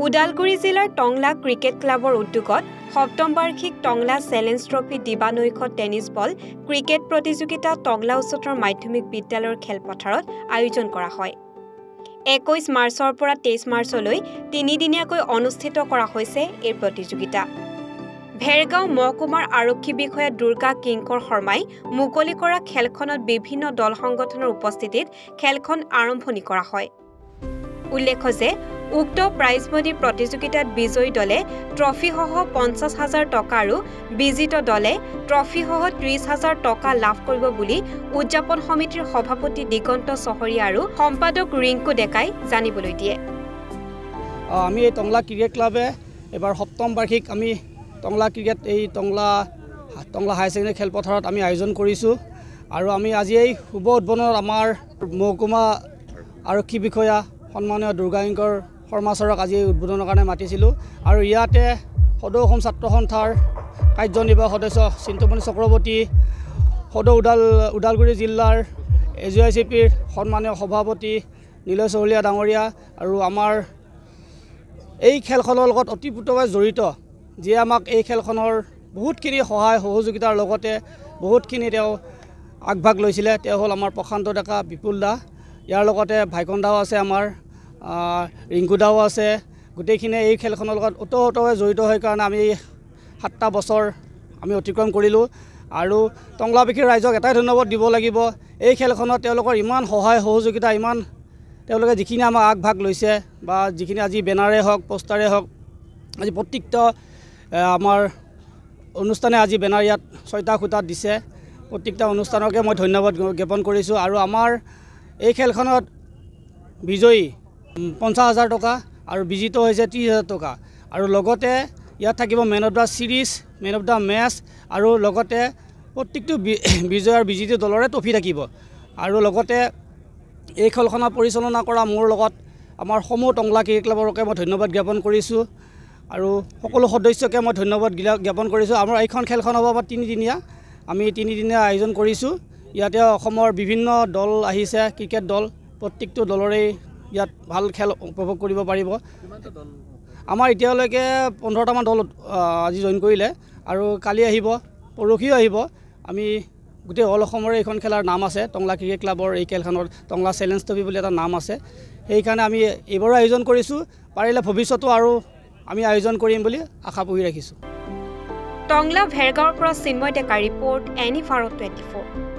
ওদালগুৰি জিলাৰ টংলা ক্ৰিকেট ক্লাবৰ উদ্যোগত সপ্তম বাৰ্ষিক টংলা চেলেঞ্জ ট্ৰফি দিবানৈশ টেনিছ বল ক্ৰিকেট প্ৰতিযোগিতা টংলা উচ্চতৰ মাধ্যমিক বিদ্যালয়ৰ খেলপথাৰত আয়োজন কৰা হয়। 21 মাৰ্চৰ পৰা 23 মাৰ্চলৈ 3 দিনীয়াকৈ অনুষ্ঠিত কৰা হৈছে এই প্ৰতিযোগিতা। ভেৰগাঁও মহকুমাৰ আৰক্ষী বিষয়া দুৰ্গা কিংকৰ শৰ্মাই মুকলি কৰা খেলখনত বিভিন্ন দল সংগঠনৰ উপস্থিতিত খেলখন আৰম্ভণি কৰা হয়। উল্লেখ্য যে উক্ত প্ৰাইজমণি প্ৰতিযোগিতাত বিজয়ী দলে ট্ৰফিসহ 50,000 টকা আৰু বিজিত দলে ট্ৰফিসহ 30,000 টকা লাভ কৰিব বুলি উদযাপন সমিতিৰ সভাপতি দিগন্ত চহৰীয়া আৰু সম্পাদক ৰিংকু ডেকাই জানিবলৈ দিয়ে। আমি এই টংলা ক্ৰিকেট ক্লাবে এবাৰ সপ্তম বাৰ্ষিক আমি টংলা ক্ৰিকেট এই টংলা হাই ছেকেণ্ডাৰী খেলপথাৰত আমি আয়োজন কৰিছোঁ আৰু আমি আজি এই শুভ উদ্বোধনত আমাৰ মহকুমা আৰক্ষী বিষয়া সন্মানীয় দুৰ্গা কিংকৰ শৰ্মা ছাৰক আজি উদ্বোধনৰ কাৰণে মাতিছিলোঁ আৰু ইয়াতে সদৌ অসম ছাত্ৰ সন্থাৰ কাৰ্যনিৰ্বাহক সদস্য চিন্তুমণি চক্ৰৱৰ্তী, সদৌ ওদালগুৰি জিলাৰ AJICPৰ সন্মানীয় সভাপতি নীলয় চহলীয়া ডাঙৰীয়া আৰু আমাৰ এই খেলখনৰ লগত অতিপ্ৰোতভাৱে জড়িত যিয়ে আমাক এই খেলখনৰ বহুতখিনি সহায় সহযোগিতাৰ লগতে বহুতখিনি তেওঁ আগভাগ লৈছিলে। তেওঁ হ'ল আমাৰ প্ৰশান্ত ডেকা, বিপুল দা, ইয়াৰ লগতে ভাইকন দাও আছে, আমাৰ ৰিংকু দাও আছে। গোটেইখিনিয়ে এই খেলখনৰ লগত ওতঃপ্ৰোতভাৱে জড়িত হৈ কাৰণে আমি 7টা বছৰ আমি অতিক্ৰম কৰিলোঁ আৰু টংলাবাসী ৰাইজক এটাই ধন্যবাদ দিব লাগিব। এই খেলখনত তেওঁলোকৰ ইমান সহায় সহযোগিতা, ইমান তেওঁলোকে যিখিনি আমাক আগভাগ লৈছে বা যিখিনি আজি বেনাৰে হওক পোষ্টাৰে হওক, আজি প্ৰত্যেকটা আমাৰ অনুষ্ঠানে আজি বেনাৰ ইয়াত 6টা খুঁটাত দিছে। প্ৰত্যেকটা অনুষ্ঠানকে মই ধন্যবাদ জ্ঞাপন কৰিছোঁ আৰু আমাৰ এই খেলখনত বিজয়ী 50,000 টকা আৰু বিজিত হৈছে 30,000 টকা আৰু লগতে ইয়াত থাকিব man of the series, man of the match আৰু লগতে প্ৰত্যেকটো বিজয় আৰু বিজিত দলৰে ট্ৰফি থাকিব। আৰু লগতে এই খেলখনৰ পৰিচালনা কৰা মোৰ লগত আমাৰ সমূহ টংলা ক্ৰিকেট ক্লাবৰকে মই ধন্যবাদ জ্ঞাপন কৰিছোঁ আৰু সকলো সদস্যকে মই ধন্যবাদ জ্ঞাপন কৰিছোঁ। আমাৰ এইখন খেলখন হ'ব 3 দিনীয়া, আমি 3 দিনীয়া আয়োজন কৰিছোঁ। ইয়াতে অসমৰ বিভিন্ন দল আহিছে, ক্ৰিকেট দল, প্ৰত্যেকটো দলৰেই ইয়াত ভাল খেল উপভোগ কৰিব পাৰিব। আমাৰ এতিয়ালৈকে 15টামান দল আজি জইন কৰিলে আৰু কালি আহিব, পৰহিও আহিব। আমি গোটেই অল অসমৰে এইখন খেলাৰ নাম আছে, টংলা ক্ৰিকেট ক্লাবৰ এই খেলখনৰ টংলা চেলেঞ্জ ট্ৰফি বুলি এটা নাম আছে। সেইকাৰণে আমি এইবাৰো আয়োজন কৰিছোঁ, পাৰিলে ভৱিষ্যতো আৰু আমি আয়োজন কৰিম বুলি আশা পুহি ৰাখিছোঁ। টংলা ভেৰগাঁৱৰ পৰা চিন্ময় ডেকা ৰিপৰ্ট, NE Bharat 24।